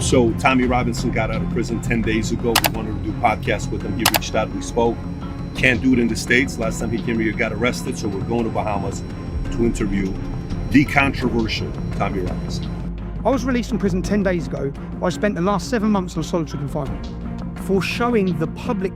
So Tommy Robinson got out of prison 10 days ago. We wanted to do podcasts with him. He reached out, we spoke. Can't do it in the States. Last time he came here, he got arrested. So we're going to Bahamas to interview the controversial Tommy Robinson. I was released from prison 10 days ago. I spent the last 7 months on solitary confinement for showing the public.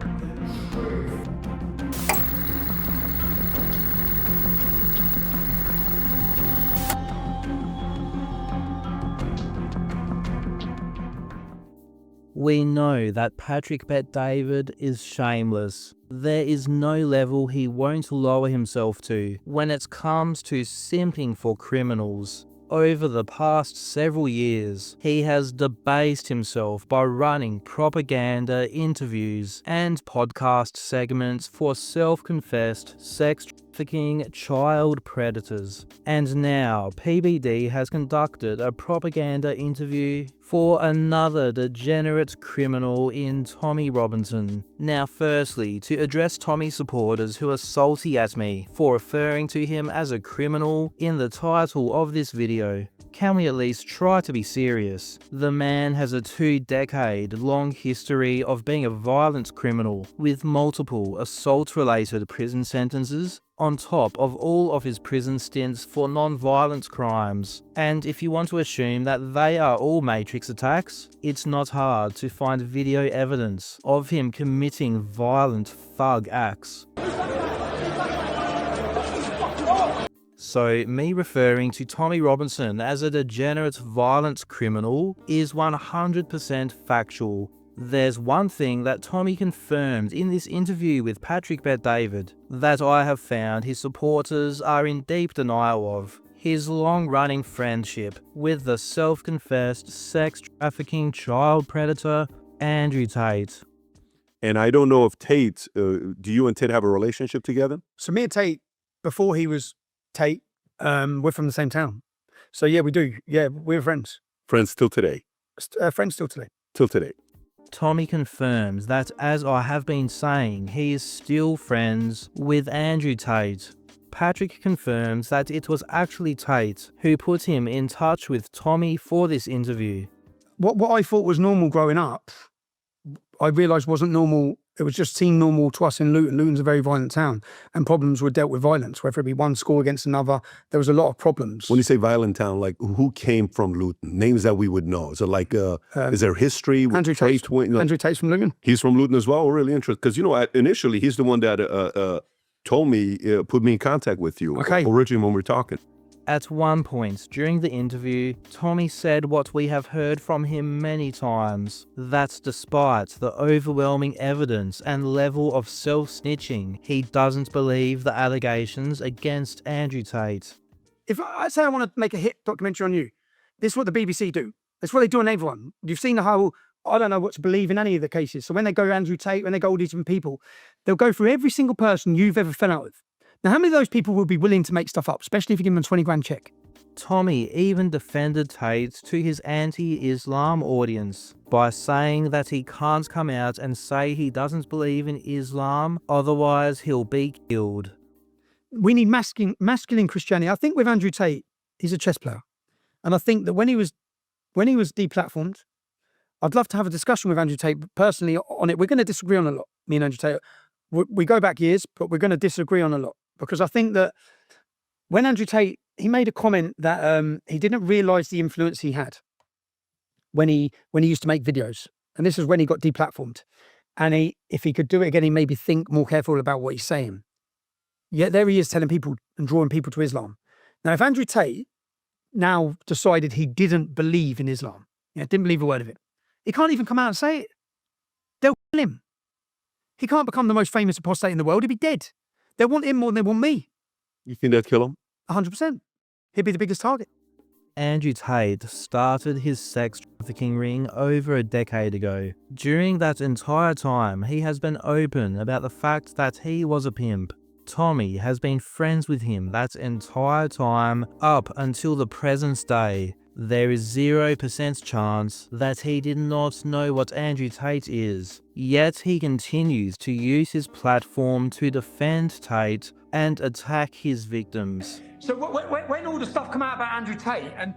We know that Patrick Bet-David is shameless. There is no level he won't lower himself to when it comes to simping for criminals. Over the past several years, he has debased himself by running propaganda interviews and podcast segments for self-confessed sex trafficking child predators. And now, PBD has conducted a propaganda interview for another degenerate criminal in Tommy Robinson. Now firstly, to address Tommy's supporters who are salty at me for referring to him as a criminal in the title of this video, can we at least try to be serious? The man has a 2-decade-long history of being a violent criminal with multiple assault-related prison sentences on top of all of his prison stints for non-violent crimes. And if you want to assume that they are all Matrix attacks, it's not hard to find video evidence of him committing violent thug acts. So me referring to Tommy Robinson as a degenerate violent criminal is 100% factual. There's one thing that Tommy confirmed in this interview with Patrick Bet-David that I have found his supporters are in deep denial of: his long-running friendship with the self-confessed sex trafficking child predator Andrew Tate. And I don't know if Tate, do you and Tate have a relationship together? So me and Tate, before he was Tate, we're from the same town. So yeah, we do. Yeah, we're friends. Friends till today? Friends still today. Till today. Tommy confirms that, as I have been saying, he is still friends with Andrew Tate. Patrick confirms that it was actually Tate who put him in touch with Tommy for this interview. What I thought was normal growing up, I realised wasn't normal. It was just seemed normal to us in Luton. Luton's a very violent town, and problems were dealt with violence, whether it be one school against another. There was a lot of problems. When you say violent town, like who came from Luton? Names that we would know. So like, is there history? Andrew Tate. Andrew Tate's from Luton. He's from Luton as well? Oh, really interesting. Because, you know, initially, he's the one that told me, put me in contact with you. Okay. Originally when we were talking. At one point during the interview, Tommy said what we have heard from him many times, that despite the overwhelming evidence and level of self-snitching, he doesn't believe the allegations against Andrew Tate. If I say I want to make a hit documentary on you, this is what the BBC do. That's what they do on everyone. You've seen how, I don't know what to believe in any of the cases. So when they go Andrew Tate, when they go all these different people, they'll go through every single person you've ever fell out with. Now, how many of those people will be willing to make stuff up, especially if you give them a 20 grand check? Tommy even defended Tate to his anti-Islam audience by saying that he can't come out and say he doesn't believe in Islam, otherwise he'll be killed. We need masculine Christianity. I think with Andrew Tate, he's a chess player. And I think that when he was deplatformed, I'd love to have a discussion with Andrew Tate personally on it. We're going to disagree on a lot, me and Andrew Tate. We go back years, but we're going to disagree on a lot. Because I think that when Andrew Tate, he made a comment that he didn't realise the influence he had when he used to make videos. And this is when he got deplatformed. And if he could do it again, he maybe think more careful about what he's saying. Yet there he is telling people and drawing people to Islam. Now, if Andrew Tate now decided he didn't believe in Islam, didn't believe a word of it, he can't even come out and say it. They'll kill him. He can't become the most famous apostate in the world. He'd be dead. They want him more than they want me. You think they'd kill him? 100%. He'd be the biggest target. Andrew Tate started his sex trafficking ring over a decade ago. During that entire time, he has been open about the fact that he was a pimp. Tommy has been friends with him that entire time up until the present day. There is 0% chance that he did not know what Andrew Tate is, yet he continues to use his platform to defend Tate and attack his victims. So when all the stuff come out about Andrew Tate, and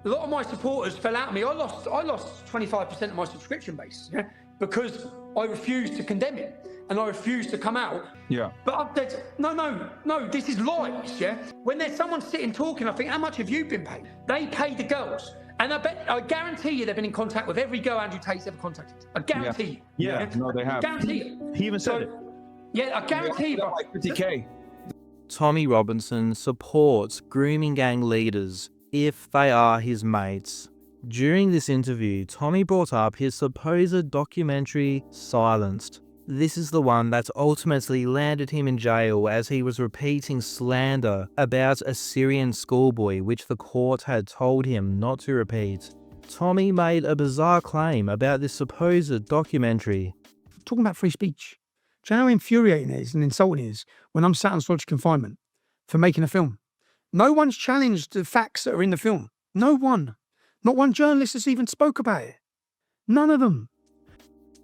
A lot of my supporters fell out of me. I lost 25% of my subscription base, yeah, because I refused to condemn it and I refused to come out. Yeah. But I've said, no, this is lies, yeah. When there's someone sitting talking, I think, how much have you been paid? They paid the girls. And I guarantee you they've been in contact with every girl Andrew Tate's ever contacted. I guarantee you. Yeah, no, they have. Guarantee you. He even said it. Yeah, I guarantee you. Like 50K. Tommy Robinson supports grooming gang leaders if they are his mates. During this interview, Tommy brought up his supposed documentary Silenced. This is the one that ultimately landed him in jail as he was repeating slander about a Syrian schoolboy which the court had told him not to repeat. Tommy made a bizarre claim about this supposed documentary. Talking about free speech. Do you know how infuriating it is and insulting it is when I'm sat on solitary confinement for making a film? No one's challenged the facts that are in the film. No one. Not one journalist has even spoke about it. None of them.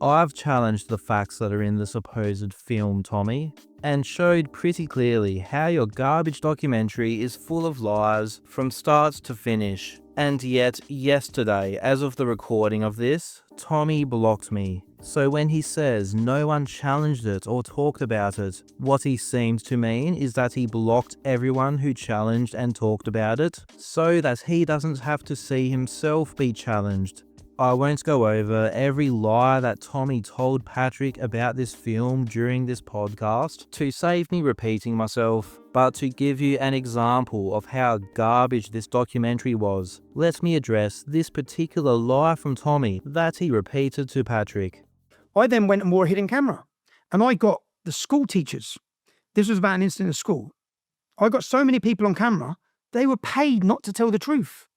I've challenged the facts that are in the supposed film, Tommy, and showed pretty clearly how your garbage documentary is full of lies from start to finish. And yet, yesterday, as of the recording of this, Tommy blocked me. So when he says no one challenged it or talked about it, what he seemed to mean is that he blocked everyone who challenged and talked about it, so that he doesn't have to see himself be challenged. I won't go over every lie that Tommy told Patrick about this film during this podcast to save me repeating myself, but to give you an example of how garbage this documentary was, let me address this particular lie from Tommy that he repeated to Patrick. I then went and wore a hidden camera and I got the school teachers. This was about an incident at school. I got so many people on camera, they were paid not to tell the truth.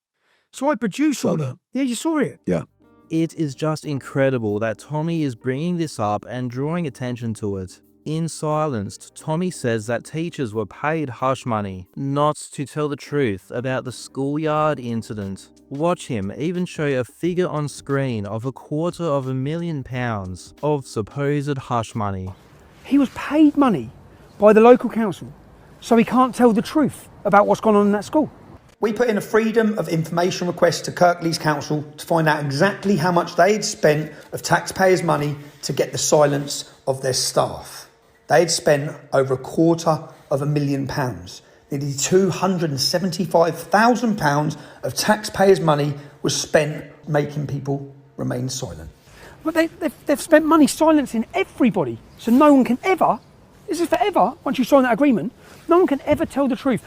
So I produced all that. Yeah, you saw it. Yeah. It is just incredible that Tommy is bringing this up and drawing attention to it. In Silenced, Tommy says that teachers were paid hush money not to tell the truth about the schoolyard incident. Watch him even show a figure on screen of £250,000 of supposed hush money. He was paid money by the local council, so he can't tell the truth about what's gone on in that school. We put in a freedom of information request to Kirklees Council to find out exactly how much they had spent of taxpayers' money to get the silence of their staff. They had spent over £250,000. Nearly £275,000 of taxpayers' money was spent making people remain silent. But they've spent money silencing everybody, so no one can ever, this is forever, once you sign that agreement, no one can ever tell the truth.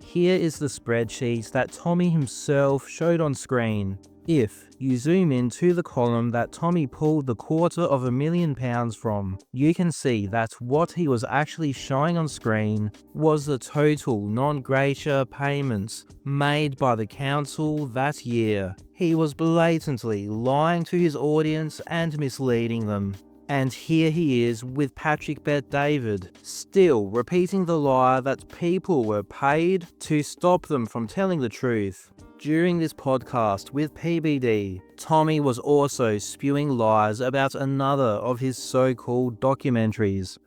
Here is the spreadsheet that Tommy himself showed on screen. If you zoom into the column that Tommy pulled the £250,000 from, you can see that what he was actually showing on screen was the total non-gratia payments made by the council that year. He was blatantly lying to his audience and misleading them. And here he is with Patrick Bet-David, still repeating the lie that people were paid to stop them from telling the truth. During this podcast with PBD, Tommy was also spewing lies about another of his so-called documentaries.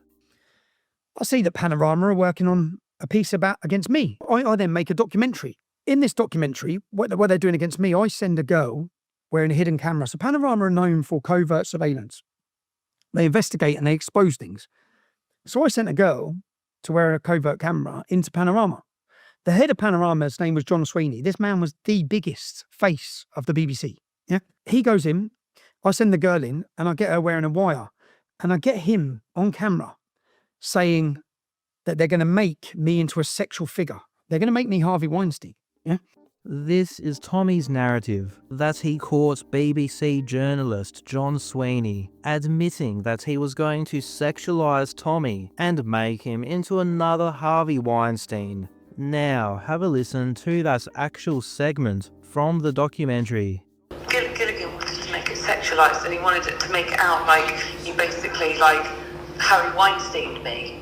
I see that Panorama are working on a piece against me. I then make a documentary. In this documentary, what they're doing against me, I send a girl wearing a hidden camera. So Panorama are known for covert surveillance. They investigate and they expose things. So I sent a girl to wear a covert camera into Panorama. The head of Panorama's name was John Sweeney. This man was the biggest face of the BBC. Yeah, he goes in, I send the girl in and I get her wearing a wire and I get him on camera saying that they're going to make me into a sexual figure. They're going to make me Harvey Weinstein. Yeah. This is Tommy's narrative, that he caught BBC journalist John Sweeney admitting that he was going to sexualise Tommy and make him into another Harvey Weinstein. Now have a listen to that actual segment from the documentary. Gilligan wanted to make it sexualised and he wanted it to make it out like you basically like Harvey Weinsteined me.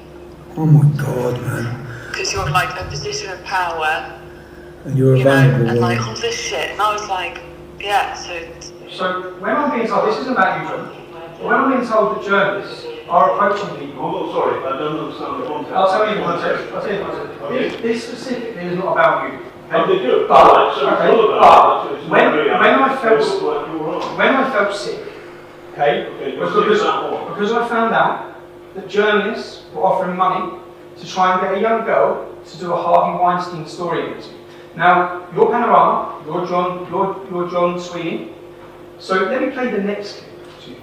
Oh my God, man. Because you're like a position of power. And you're you know, and like all this shit, and I was like, yeah. So when I'm being told, this isn't about you, John. When I'm being told that journalists are approaching people. Oh, sorry, I don't understand the context. I'll tell you the context. This specifically is not about you. Oh, did you? But, Right, so okay, it's all about that, so it's when not really I it felt looked like you were wrong. when I felt sick, okay, Okay, was you'll see that more. because I found out that journalists were offering money to try and get a young girl to do a Harvey Weinstein story against me. Now, you're Panorama, you're John Sweeney. So let me play the next clip to you.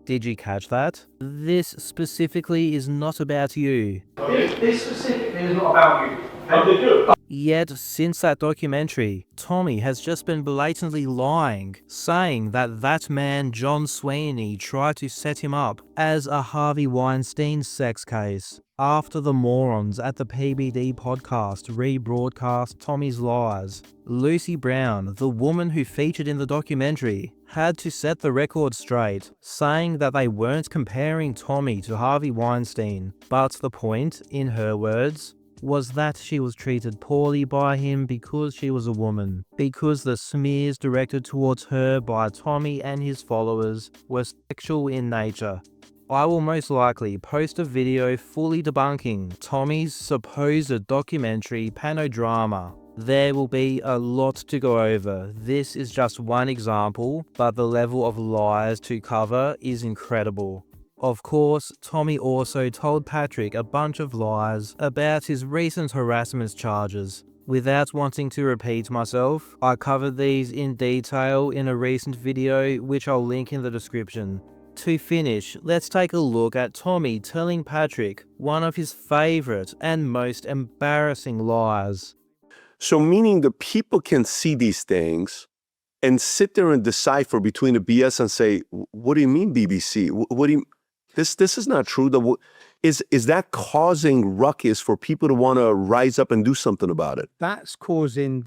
Did you catch that? This specifically is not about you. This specifically is not about you. Oh, Okay? did you? Yet, since that documentary, Tommy has just been blatantly lying, saying that that man John Sweeney tried to set him up as a Harvey Weinstein sex case. After the morons at the PBD podcast rebroadcast Tommy's lies, Lucy Brown, the woman who featured in the documentary, had to set the record straight, saying that they weren't comparing Tommy to Harvey Weinstein, but the point, in her words, was that she was treated poorly by him because she was a woman, because the smears directed towards her by Tommy and his followers were sexual in nature. I will most likely post a video fully debunking Tommy's supposed documentary Panorama. There will be a lot to go over. This is just one example, but the level of lies to cover is incredible. Of course, Tommy also told Patrick a bunch of lies about his recent harassment charges. Without wanting to repeat myself, I covered these in detail in a recent video which I'll link in the description. To finish, let's take a look at Tommy telling Patrick one of his favourite and most embarrassing lies. So meaning the people can see these things and sit there and decipher between the BS and say, what do you mean BBC? What do you this is not true. Is that causing ruckus for people to want to rise up and do something about it? That's causing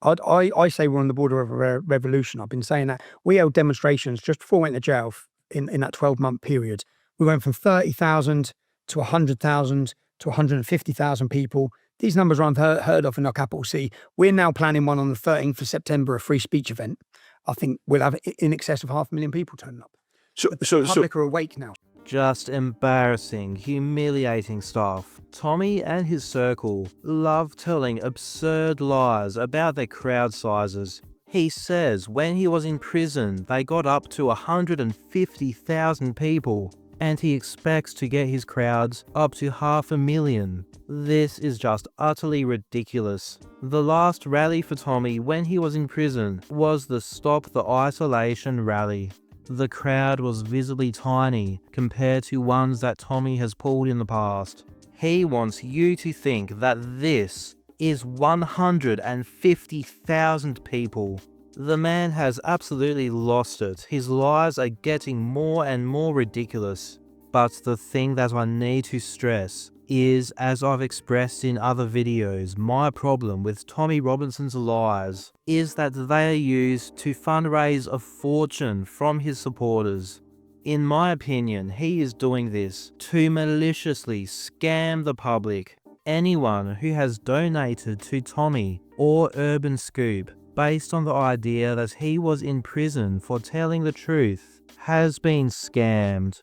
I say we're on the border of a revolution. I've been saying that. We held demonstrations just before I went to jail in that 12-month period. We went from 30,000 to 100,000 to 150,000 people. These numbers are unheard of in our capital city. We're now planning one on the 13th of September, a free speech event. I think we'll have in excess of 500,000 people turning up. The public are awake now. Just embarrassing, humiliating stuff. Tommy and his circle love telling absurd lies about their crowd sizes. He says when he was in prison, they got up to 150,000 people, and he expects to get his crowds up to 500,000. This is just utterly ridiculous. The last rally for Tommy when he was in prison was the Stop the Isolation rally. The crowd was visibly tiny compared to ones that Tommy has pulled in the past. He wants you to think that this is 150,000 people. The man has absolutely lost it. His lies are getting more and more ridiculous. But the thing that I need to stress is, as I've expressed in other videos, my problem with Tommy Robinson's lies is that they are used to fundraise a fortune from his supporters. In my opinion, he is doing this to maliciously scam the public. Anyone who has donated to Tommy or Urban Scoop based on the idea that he was in prison for telling the truth has been scammed.